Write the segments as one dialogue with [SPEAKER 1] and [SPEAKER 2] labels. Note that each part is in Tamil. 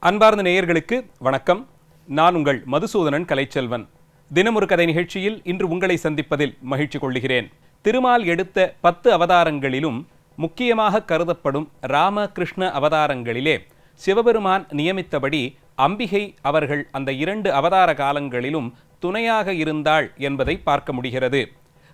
[SPEAKER 1] அன்பார்ந்த நேயர்களுக்கு வணக்கம். நான் உங்கள் மதுசூதனன் கலைச்செல்வன். தினமொரு கதை நிகழ்ச்சியில் இன்று உங்களை சந்திப்பதில் மகிழ்ச்சி கொள்கிறேன். திருமால் எடுத்த 10 அவதாரங்களிலும் முக்கியமாக கருதப்படும் ராம கிருஷ்ண அவதாரங்களிலே சிவபெருமான் நியமித்தபடி அம்பிகை அவர்கள் அந்த 2 அவதார காலங்களிலும் துணையாக இருந்தாள் என்பதை பார்க்க முடிகிறது.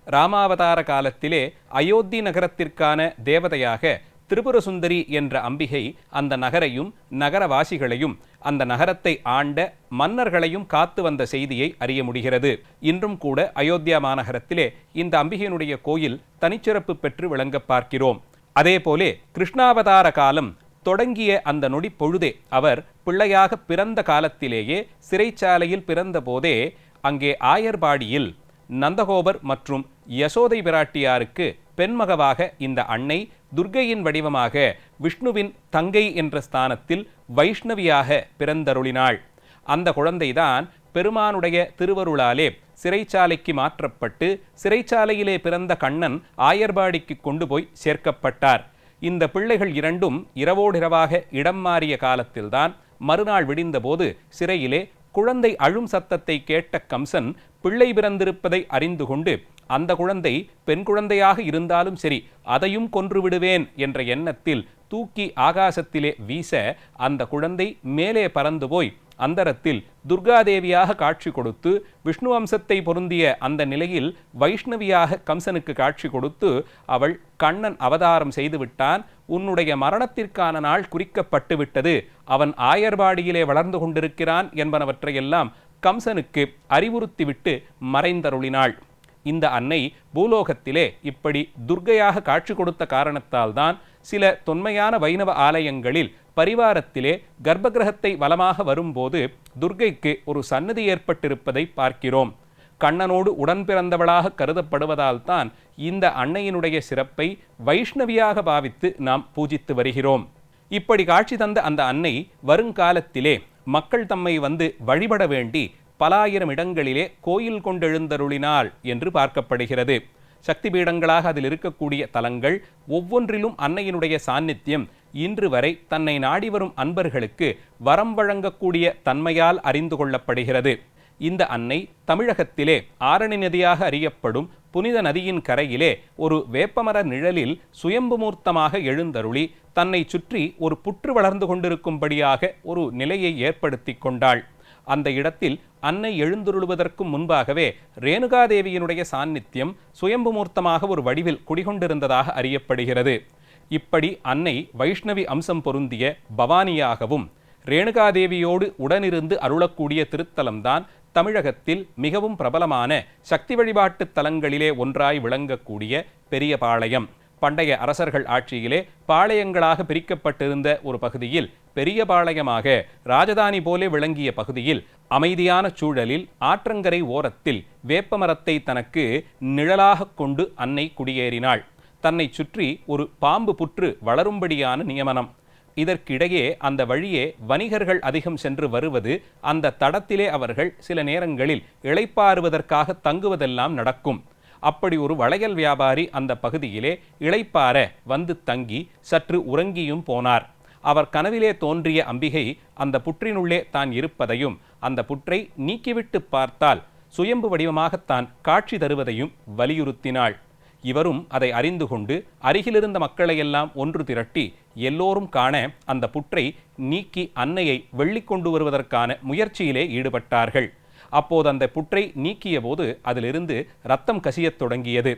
[SPEAKER 1] ராமாவதார காலத்திலே அயோத்தி நகரத்திற்கான தேவதையாக திரிபுரசுந்தரி என்ற அம்பிகை அந்த நகரையும் நகரவாசிகளையும் அந்த நகரத்தை ஆண்ட மன்னர்களையும் காத்து வந்த செய்தியை அறிய முடிகிறது. இன்றும் கூட அயோத்தியா மாநகரத்திலே இந்த அம்பிகையினுடைய கோயில் தனிச்சிறப்பு பெற்று விளங்க பார்க்கிறோம். அதேபோலே கிருஷ்ணாவதார காலம் தொடங்கிய அந்த நொடி பொழுதே அவர் பிள்ளையாக பிறந்த காலத்திலேயே சிறைச்சாலையில் பிறந்த போதே அங்கே ஆயர்பாடியில் நந்தகோபர் மற்றும் யசோதை பிராட்டியாருக்கு பெண்மகவாக இந்த அன்னை துர்க்கையின் வடிவமாக விஷ்ணுவின் தங்கை என்ற ஸ்தானத்தில் வைஷ்ணவியாக பிறந்தருளினாள். அந்த குழந்தைதான் பெருமானுடைய திருவருளாலே சிறைச்சாலைக்கு மாற்றப்பட்டு சிறைச்சாலையிலே பிறந்த கண்ணன் ஆயர்பாடிக்கு கொண்டு போய் சேர்க்கப்பட்டார். இந்த பிள்ளைகள் இரண்டும் இரவோடிரவாக இடம் மாறிய காலத்தில்தான் மறுநாள் விடிந்தபோது சிறையிலே குழந்தை அழும் சத்தத்தை கேட்ட கம்சன் பிள்ளை பிறந்திருப்பதை அறிந்து கொண்டு அந்த குழந்தை பெண் குழந்தையாக இருந்தாலும் சரி அதையும் கொன்று விடுவேன் என்ற எண்ணத்தில் தூக்கி ஆகாசத்திலே வீச அந்த குழந்தை மேலே பறந்து போய் அந்தரத்தில் துர்காதேவியாக காட்சி கொடுத்து விஷ்ணு வம்சத்தை பொருந்திய அந்த நிலையில் வைஷ்ணவியாக கம்சனுக்கு காட்சி கொடுத்து அவள் கண்ணன் அவதாரம் செய்துவிட்டான், உன்னுடைய மரணத்திற்கான நாள் குறிக்கப்பட்டு விட்டது, அவன் ஆயர்பாடியிலே வளர்ந்து கொண்டிருக்கிறான் என்பனவற்றையெல்லாம் கம்சனுக்கு அறிவுறுத்திவிட்டு மறைந்தருளினாள். இந்த அன்னை பூலோகத்திலே இப்படி துர்க்கையாக காட்சி கொடுத்த காரணத்தால்தான் சில தொன்மையான வைணவ ஆலயங்களில் பரிவாரத்திலே கர்ப்பகிரகத்தை வலமாக வரும்போது துர்க்கைக்கு ஒரு சன்னதி ஏற்பட்டிருப்பதை பார்க்கிறோம். கண்ணனோடு உடன் பிறந்தவளாக கருதப்படுவதால் தான் இந்த அன்னையினுடைய சிறப்பை வைஷ்ணவியாக பாவித்து நாம் பூஜித்து வருகிறோம். இப்படி காட்சி தந்த அந்த அன்னை வருங்காலத்திலே மக்கள் தம்மை வந்து வழிபட வேண்டி பலாயிரம் இடங்களிலே கோயில் கொண்டெழுந்தருளினாள் என்று பார்க்கப்படுகிறது. சக்தி பீடங்களாக அதில் இருக்கக்கூடிய தலங்கள் ஒவ்வொன்றிலும் அன்னையினுடைய சாநித்தியம் இன்று வரை தன்னை நாடி வரும் அன்பர்களுக்கு வரம் வழங்கக்கூடிய தன்மையால் அறிந்து கொள்ளப்படுகிறது. இந்த அன்னை தமிழகத்திலே ஆரணி நதியாக அறியப்படும் புனித நதியின் கரையிலே ஒரு வேப்பமர நிழலில் சுயம்புமூர்த்தமாக எழுந்தருளி தன்னை சுற்றி ஒரு புற்று வளர்ந்து கொண்டிருக்கும்படியாக ஒரு நிலையை ஏற்படுத்தி கொண்டாள். அந்த இடத்தில் அன்னை எழுந்துருளுவதற்கு முன்பாகவே ரேணுகாதேவியினுடைய சாநித்தியம் சுயம்புமூர்த்தமாக ஒரு வடிவில் குடிகொண்டிருந்ததாக அறியப்படுகிறது. இப்படி அன்னை வைஷ்ணவி அம்சம் பொருந்திய பவானியாகவும் ரேணுகாதேவியோடு உடனிருந்து அருளக்கூடிய திருத்தலம்தான் தமிழகத்தில் மிகவும் பிரபலமான சக்தி வழிபாட்டு தலங்களிலே ஒன்றாய் விளங்கக்கூடிய பெரியபாளையம். பண்டைய அரசர்கள் ஆட்சியிலே பாளையங்களாக பிரிக்கப்பட்டிருந்த ஒரு பகுதியில் பெரியபாளையமாக ராஜதானி போலே விளங்கிய பகுதியில் அமைதியான சூழலில் ஆற்றங்கரை ஓரத்தில் வேப்பமரத்தை தனக்கு நிழலாக கொண்டு அன்னை குடியேறினாள். தன்னை சுற்றி ஒரு பாம்பு புற்று வளரும்படியான நியமனம். இதற்கிடையே அந்த வழியே வணிகர்கள் அதிகம் சென்று வருவது, அந்த தடத்திலே அவர்கள் சில நேரங்களில் இளைப்பாறுவதற்காக தங்குவதெல்லாம் நடக்கும். அப்படி ஒரு வளையல் வியாபாரி அந்த பகுதியிலே இளைப்பாற வந்து தங்கி சற்று உறங்கியும் போனார். அவர் கனவிலே தோன்றிய அம்பிகை அந்த புற்றினுள்ளே தான் இருப்பதையும் அந்த புற்றை நீக்கிவிட்டு பார்த்தால் சுயம்பு வடிவமாகத்தான் காட்சி தருவதையும் வலியுறுத்தினாள். இவரும் அதை அறிந்து கொண்டு அருகிலிருந்த மக்களையெல்லாம் ஒன்று திரட்டி எல்லோரும் காண அந்த புற்றை நீக்கி அன்னையை வெள்ளி கொண்டு வருவதற்கான முயற்சியிலே ஈடுபட்டார்கள். அப்போது அந்த புற்றை நீக்கிய போது அதிலிருந்து இரத்தம் கசியத் தொடங்கியது.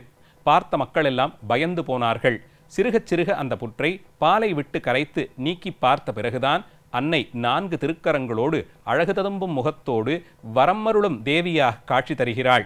[SPEAKER 1] பார்த்த மக்கள் எல்லாம் பயந்து போனார்கள். சிறுகச் சிறுக அந்த புற்றை பாலை விட்டு கரைத்து நீக்கி பார்த்த பிறகுதான் அன்னை 4 திருக்கரங்களோடு அழகு ததும்பும் முகத்தோடு வரம்மருளும் தேவியாக காட்சி தருகிறாள்.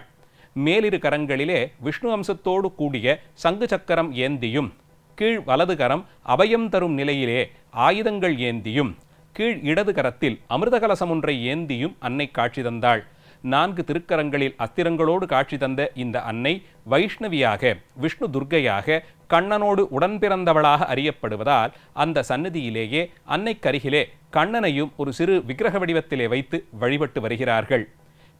[SPEAKER 1] மேலிரு கரங்களிலே விஷ்ணு அம்சத்தோடு கூடிய சங்கு சக்கரம் ஏந்தியும், கீழ் வலது கரம் அபயம் தரும் நிலையிலே ஆயுதங்கள் ஏந்தியும், கீழ் இடது கரத்தில் அமிர்த கலசம் ஒன்றை ஏந்தியும் அன்னை காட்சி தந்தாள். 4 திருக்கரங்களில் அஸ்திரங்களோடு காட்சி தந்த இந்த அன்னை வைஷ்ணவியாக விஷ்ணு துர்க்கையாக கண்ணனோடு உடன் பிறந்தவளாக அறியப்படுவதால் அந்த சன்னதியிலேயே அன்னைக்கருகிலே கண்ணனையும் ஒரு சிறு விக்கிரக வடிவத்திலே வைத்து வழிபட்டு வருகிறார்கள்.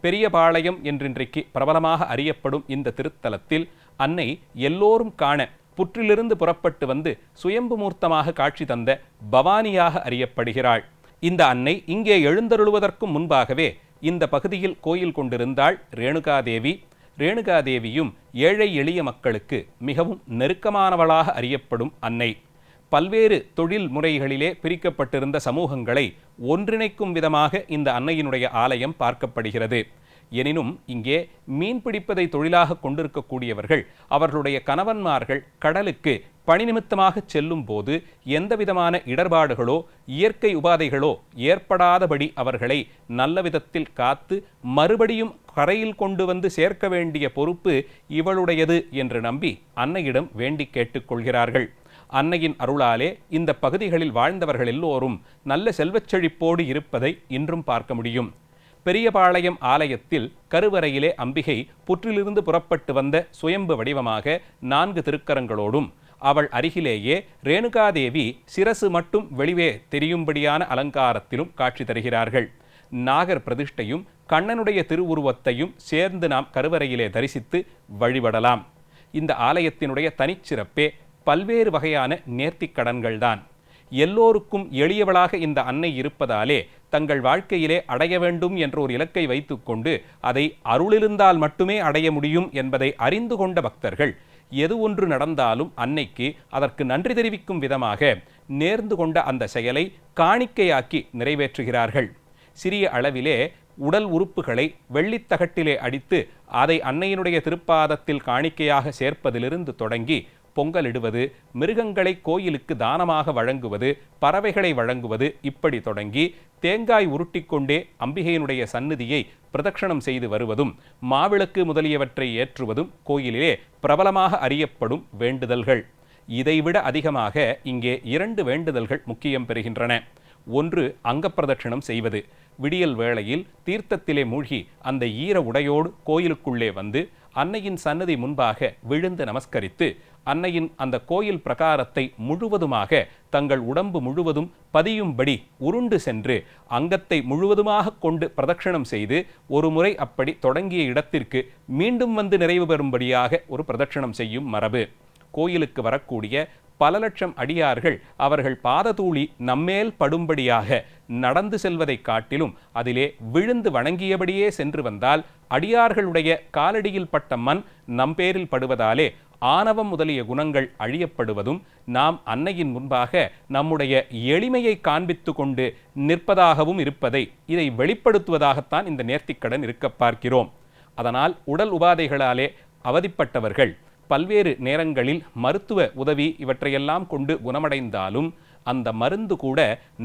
[SPEAKER 1] பெரியபாளையம் என்றின்றைக்கு பிரபலமாக அறியப்படும் இந்த திருத்தலத்தில் அன்னை எல்லோரும் காண புற்றிலிருந்து புறப்பட்டு வந்து சுயம்பு மூர்த்தமாக காட்சி தந்த பவானியாக அறியப்படுகிறாள். இந்த அன்னை இங்கே எழுந்தருளுவதற்கும் முன்பாகவே இந்த பகுதியில் கோயில் கொண்டிருந்தாள் ரேணுகாதேவி. ரேணுகாதேவியும் ஏழை எளிய மக்களுக்கு மிகவும் நெருக்கமானவளாக அறியப்படும் அன்னை. பல்வேறு தொழில் முறைகளிலே பிரிக்கப்பட்டிருந்த சமூகங்களை ஒன்றிணைக்கும் விதமாக இந்த அன்னையினுடைய ஆலயம் பார்க்கப்படுகிறது. எனினும் இங்கே மீன் பிடிப்பதை தொழிலாக கொண்டிருக்கக்கூடியவர்கள் அவர்களுடைய கணவன்மார்கள் கடலுக்கு பணி நிமித்தமாக செல்லும் போது எந்தவிதமான இடர்பாடுகளோ இயற்கை உபாதைகளோ ஏற்படாதபடி அவர்களை நல்ல விதத்தில் காத்து மறுபடியும் கரையில் கொண்டு வந்து சேர்க்க வேண்டிய பொறுப்பு இவளுடையது என்று நம்பி அன்னையிடம் வேண்டி கேட்டுக்கொள்கிறார்கள். அன்னையின் அருளாலே இந்த பகுதிகளில் வாழ்ந்தவர்கள் எல்லோரும் நல்ல செல்வச் செழிப்போடு இருப்பதை இன்றும் பார்க்க முடியும். பெரியபாளையம் ஆலயத்தில் கருவறையிலே அம்பிகை புற்றிலிருந்து புறப்பட்டு வந்த சுயம்பு வடிவமாக 4 திருக்கரங்களோடும் அவள் அருகிலேயே ரேணுகாதேவி சிரசு மட்டும் வெளியே தெரியும்படியான அலங்காரத்திலும் காட்சி தருகிறார்கள். நாகர் பிரதிஷ்டையும் கண்ணனுடைய திருவுருவத்தையும் சேர்ந்து நாம் கருவறையிலே தரிசித்து வழிபடலாம். இந்த ஆலயத்தினுடைய தனிச்சிறப்பே பல்வேறு வகையான நேர்த்திக் கடன்கள்தான். எல்லோருக்கும் எளியவளாக இந்த அன்னை இருப்பதாலே தங்கள் வாழ்க்கையிலே அடைய வேண்டும் என்ற ஒரு இலக்கை வைத்துக்கொண்டு அதை அருளிருந்தால் மட்டுமே அடைய முடியும் என்பதை அறிந்து கொண்ட பக்தர்கள் எது ஒன்று நடந்தாலும் அன்னைக்கு அதற்கு நன்றி தெரிவிக்கும் விதமாக நேர்ந்து கொண்ட அந்த செயலை காணிக்கையாக்கி நிறைவேற்றுகிறார்கள். சிறிய அளவிலே உடல் உறுப்புகளை வெள்ளித்தகட்டிலே அடித்து அதை அன்னையினுடைய திருப்பாதத்தில் காணிக்கையாக சேர்ப்பதிலிருந்து தொடங்கி பொங்கலிடுவது, மிருகங்களை கோயிலுக்கு தானமாக வழங்குவது, பறவைகளை வழங்குவது, இப்படி தொடங்கி தேங்காய் உருட்டிக்கொண்டே அம்பிகையினுடைய சந்நிதியை பிரதட்சணம் செய்து வருவதும் மாவிளக்கு முதலியவற்றை ஏற்றுவதும் கோயிலிலே பிரபலமாக அறியப்படும் வேண்டுதல்கள். இதைவிட அதிகமாக இங்கே 2 வேண்டுதல்கள் முக்கியம் பெறுகின்றன. ஒன்று அங்கப்பிரதட்சணம் செய்வது. விடியல் வேளையில் தீர்த்தத்திலே மூழ்கி அந்த ஈர உடையோடு கோயிலுக்குள்ளே வந்து அன்னையின் சன்னதி முன்பாக விழுந்து நமஸ்கரித்து அன்னையின் அந்த கோயில் பிரகாரத்தை முழுவதுமாக தங்கள் உடம்பு முழுவதும் பதியும்படி உருண்டு சென்று அங்கத்தை முழுவதுமாக கொண்டு பிரதட்சணம் செய்து ஒரு முறை அப்படி தொடங்கிய இடத்திற்கு மீண்டும் வந்து நிறைவு பெறும்படியாக ஒரு பிரதட்சணம் செய்யும் மரபு. கோயிலுக்கு வரக்கூடிய பல லட்சம் அடியார்கள் அவர்கள் பாததூளி நம்மேல் படும்படியாக நடந்து செல்வதை காட்டிலும் அதிலே விழுந்து வணங்கியபடியே சென்று வந்தால் அடியார்களுடைய காலடியில் பட்ட மண் நம்பேரில் படுவதாலே ஆணவம் முதலிய குணங்கள் அழியப்படுவதும் நாம் அன்னையின் முன்பாக நம்முடைய எளிமையை காண்பித்து கொண்டு நிற்பதாகவும் இருப்பதை இதை வெளிப்படுத்துவதாகத்தான் இந்த நேர்த்திக்கடன் இருக்க பார்க்கிறோம். அதனால் உடல் உபாதைகளாலே அவதிப்பட்டவர்கள் பல்வேறு நேரங்களில் மருத்துவ உதவி இவற்றையெல்லாம் கொண்டு குணமடைந்தாலும் அந்த மருந்து கூட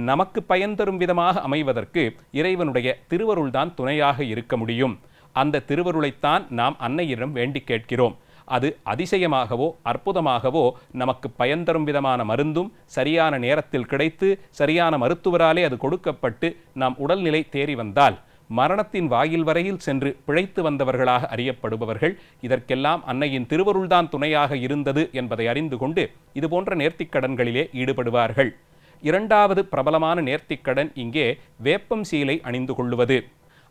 [SPEAKER 1] நமக்கு பயன் தரும் விதமாக அமைவதற்கு இறைவனுடைய திருவருள்தான் துணையாக இருக்க முடியும். அந்த திருவருளைத்தான் நாம் அன்னையிடம் வேண்டி கேட்கிறோம். அது அதிசயமாகவோ அற்புதமாகவோ நமக்கு பயன் தரும் விதமான மருந்தும் சரியான நேரத்தில் கிடைத்து சரியான மருத்துவராலே அது கொடுக்கப்பட்டு நாம் உடல்நிலை தேறி வந்தால் மரணத்தின் வாயில் வரையில் சென்று பிழைத்து வந்தவர்களாக அறியப்படுபவர்கள் இதற்கெல்லாம் அன்னையின் திருவருள்தான் துணையாக இருந்தது என்பதை அறிந்து கொண்டு இதுபோன்ற நேர்த்திக்கடன்களிலே ஈடுபடுவார்கள். 2வது பிரபலமான நேர்த்திக்கடன் இங்கே வேப்பம் சீலை அணிந்து கொள்ளுவது.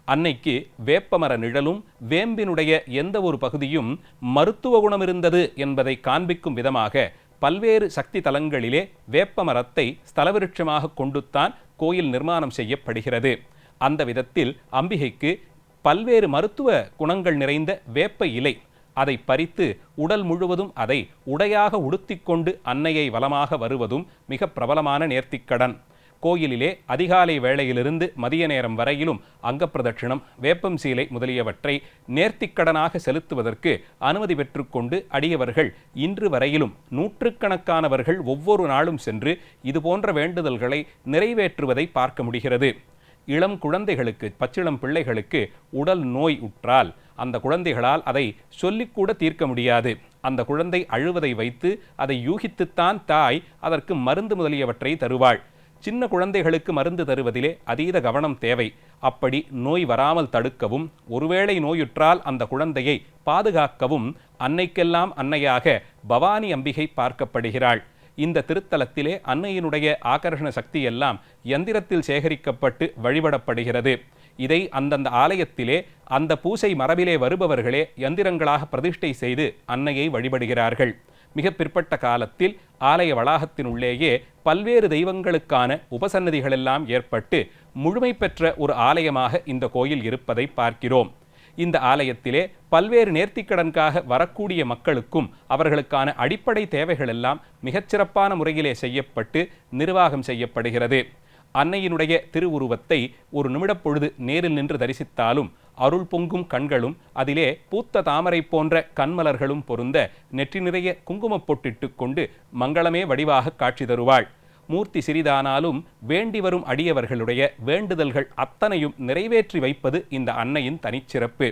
[SPEAKER 1] அன்னைக்கு வேப்பமர நிழலும் வேம்பினுடைய எந்த ஒரு பகுதியும் மருத்துவ குணம் இருந்தது என்பதை காண்பிக்கும் விதமாக பல்வேறு சக்தி தலங்களிலே வேப்பமரத்தை ஸ்தலவிருட்சமாக கொண்டுத்தான் கோயில் நிர்மாணம் செய்யப்படுகிறது. அந்த விதத்தில் அம்பிகைக்கு பல்வேறு மருத்துவ குணங்கள் நிறைந்த வேப்ப இலை அதை பறித்து உடல் முழுவதும் அதை உடையாக உடுத்திக்கொண்டு அன்னையை வலமாக வருவதும் மிக பிரபலமான நேர்த்திக்கடன். கோயிலிலே அதிகாலை வேளையிலிருந்து மதிய நேரம் வரையிலும் அங்கப்பிரதட்சணம், வேப்பம் சீலை முதலியவற்றை நேர்த்திக்கடனாக செலுத்துவதற்கு அனுமதி பெற்றுக்கொண்டு அடியவர்கள் இன்று வரையிலும் நூற்றுக்கணக்கானவர்கள் ஒவ்வொரு நாளும் சென்று இதுபோன்ற வேண்டுதல்களை நிறைவேற்றுவதை பார்க்க முடிகிறது. இளம் குழந்தைகளுக்கு, பச்சிளம் பிள்ளைகளுக்கு உடல் நோய் உற்றால் அந்த குழந்தைகளால் அதை சொல்லிக்கூட தீர்க்க முடியாது. அந்த குழந்தை அழுவதை வைத்து அதை யூகித்துத்தான் தாய் அதற்கு மருந்து முதலியவற்றை தருவாள். சின்ன குழந்தைகளுக்கு மருந்து தருவதிலே அதீத கவனம் தேவை. அப்படி நோய் வராமல் தடுக்கவும், ஒருவேளை நோயுற்றால் அந்த குழந்தையை பாதுகாக்கவும் அன்னைக்கெல்லாம் அன்னையாக பவானி அம்பிகை பார்க்கப்படுகிறாள். இந்த திருத்தலத்திலே அன்னையினுடைய ஆகர்ஷண சக்தி எல்லாம் யந்திரத்தில் சேகரிக்கப்பட்டு வழிபடப்படுகிறது. இதை அந்தந்த ஆலயத்திலே அந்த பூசை மரபிலே வருபவர்களே யந்திரங்களாக பிரதிஷ்டை செய்து அன்னையை வழிபடுகிறார்கள். மிக பிற்பட்ட காலத்தில் ஆலய வளாகத்தினுள்ளேயே பல்வேறு தெய்வங்களுக்கான உபசன்னதிகளெல்லாம் ஏற்பட்டு முழுமை பெற்ற ஒரு ஆலயமாக இந்த கோயில் இருப்பதை பார்க்கிறோம். இந்த ஆலயத்திலே பல்வேறு நேர்த்திக்கடனுக்காக வரக்கூடிய மக்களுக்கும் அவர்களுக்கான அடிப்படை தேவைகள் எல்லாம் மிகச்சிறப்பான முறையிலே செய்யப்பட்டு நிர்வாகம் செய்யப்படுகிறது. அன்னையினுடைய திருவுருவத்தை ஒரு நிமிடப்பொழுது நேரில் நின்று தரிசித்தாலும் அருள் பொங்கும் கண்களும் அதிலே பூத்த தாமரை போன்ற கண்மலர்களும் பொருந்த நெற்றி நிறைய குங்குமப் பொட்டிட்டு கொண்டு மங்களமே வடிவாக காட்சி தருவாள். மூர்த்தி சிறிதானாலும் வேண்டி வரும் அடியவர்களுடைய வேண்டுதல்கள் அத்தனையும் நிறைவேற்றி வைப்பது இந்த அன்னையின் தனிச்சிறப்பு.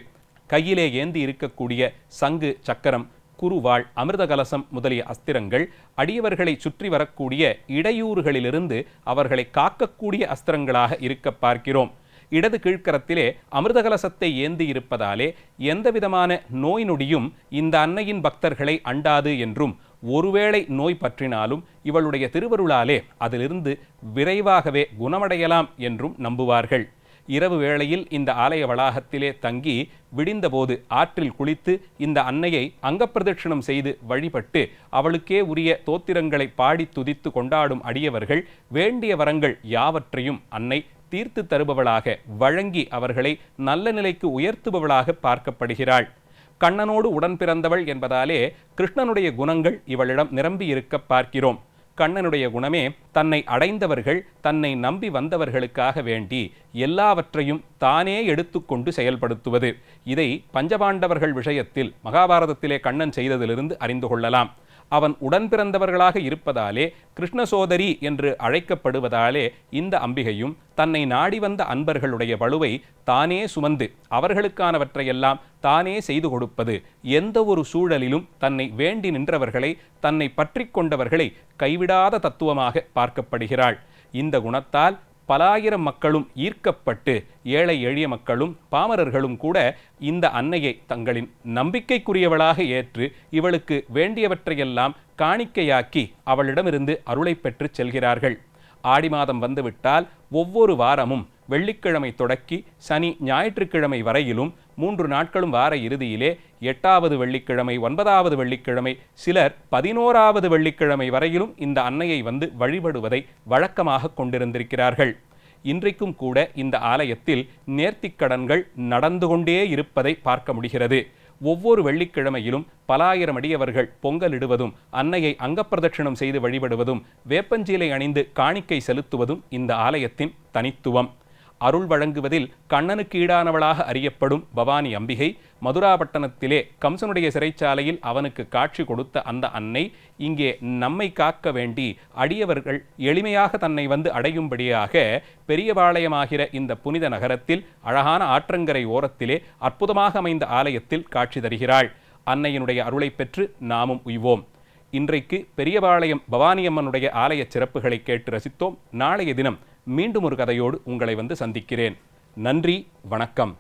[SPEAKER 1] கையிலே ஏந்தி இருக்கக்கூடிய சங்கு, சக்கரம், குருவாள், அமிர்த கலசம் முதலிய அஸ்திரங்கள் அடியவர்களை சுற்றி வரக்கூடிய இடையூறுகளிலிருந்து அவர்களை காக்கக்கூடிய அஸ்திரங்களாக இருக்க பார்க்கிறோம். இடது கீழ்க்கரத்திலே அமிர்த கலசத்தை ஏந்தி இருப்பதாலே எந்தவிதமான நோய் நொடியும் இந்த அன்னையின் பக்தர்களை அண்டாது என்றும், ஒருவேளை நோய் பற்றினாலும் இவளுடைய திருவருளாலே அதிலிருந்து விரைவாகவே குணமடையலாம் என்றும் நம்புவார்கள். இரவு வேளையில் இந்த ஆலய வளாகத்திலே தங்கி விடிந்தபோது ஆற்றில் குளித்து இந்த அன்னையை அங்கப்பிரதட்சணம் செய்து வழிபட்டு அவளுக்கே உரிய தோத்திரங்களை பாடி துதித்து கொண்டாடும் அடியவர்கள் வேண்டிய வரங்கள் யாவற்றையும் அன்னை தீர்த்து தருபவளாக வழங்கி அவர்களை நல்ல நிலைக்கு உயர்த்துபவளாக பார்க்கப்படுகிறாள். கண்ணனோடு உடன் பிறந்தவள் என்பதாலே கிருஷ்ணனுடைய குணங்கள் இவளிடம் நிரம்பி இருக்க பார்க்கிறோம். கண்ணனுடைய குணமே தன்னை அடைந்தவர்கள், தன்னை நம்பி வந்தவர்களுக்காக வேண்டி எல்லாவற்றையும் தானே எடுத்துக்கொண்டு செயல்படுத்துவது. இதை பஞ்சபாண்டவர்கள் விஷயத்தில் மகாபாரதத்திலே கண்ணன் செய்ததிலிருந்து அறிந்து கொள்ளலாம். அவன் உடன் பிறந்தவர்களாக இருப்பதாலே கிருஷ்ண சோதரி என்று அழைக்கப்படுவதாலே இந்த அம்பிகையும் தன்னை நாடி வந்த அன்பர்களுடைய வலுவை தானே சுமந்து அவர்களுக்கானவற்றையெல்லாம் தானே செய்து கொடுப்பது, எந்த ஒரு சூழலிலும் தன்னை வேண்டி நின்றவர்களை, தன்னை பற்றி கொண்டவர்களை கைவிடாத தத்துவமாக பார்க்கப்படுகிறாள். இந்த குணத்தால் பலாயிரம் மக்களும் ஈர்க்கப்பட்டு ஏழை எளிய மக்களும் பாமரர்களும் கூட இந்த அன்னையை தங்களின் நம்பிக்கைக்குரியவளாக ஏற்று இவளுக்கு வேண்டியவற்றையெல்லாம் காணிக்கையாக்கி அவளிடமிருந்து அருளை பெற்று செல்கிறார்கள். ஆடி மாதம் வந்துவிட்டால் ஒவ்வொரு வாரமும் வெள்ளிக்கிழமை தொடக்கி சனி ஞாயிற்றுக்கிழமை வரையிலும் 3 நாட்களும் வார இறுதியிலே 8வது வெள்ளிக்கிழமை, 9வது வெள்ளிக்கிழமை, சிலர் 11வது வெள்ளிக்கிழமை வரையிலும் இந்த அன்னையை வந்து வழிபடுவதை வழக்கமாக கொண்டிருந்திருக்கிறார்கள். இன்றைக்கும் கூட இந்த ஆலயத்தில் நேர்த்திக்கடன்கள் நடந்து கொண்டே இருப்பதை பார்க்க முடிகிறது. ஒவ்வொரு வெள்ளிக்கிழமையிலும் பலாயிரம் அடியவர்கள் பொங்கலிடுவதும், அன்னையை அங்கப்பிரதட்சணம் செய்து வழிபடுவதும், வேப்பஞ்சீலை அணிந்து காணிக்கை செலுத்துவதும் இந்த ஆலயத்தின் தனித்துவம். அருள் வழங்குவதில் கண்ணனுக்கு ஈடானவளாக அறியப்படும் பவானி அம்பிகை மதுராபட்டணத்திலே கம்சனுடைய சிறைச்சாலையில் அவனுக்கு காட்சி கொடுத்த அந்த அன்னை இங்கே நம்மை காக்க வேண்டி அடியவர்கள் எளிமையாக தன்னை வந்து அடையும்படியாக பெரியபாளையமாகிற இந்த புனித நகரத்தில் அழகான ஆற்றங்கரை ஓரத்திலே அற்புதமாக அமைந்த ஆலயத்தில் காட்சி தருகிறாள். அன்னையினுடைய அருளை பெற்று நாமும் உய்வோம். இன்றைக்கு பெரியபாளையம் பவானியம்மனுடைய ஆலய சிறப்புகளை கேட்டு ரசித்தோம். நாளைய தினம் மீண்டும் ஒரு கதையோடு உங்களை வந்து சந்திக்கிறேன். நன்றி, வணக்கம்.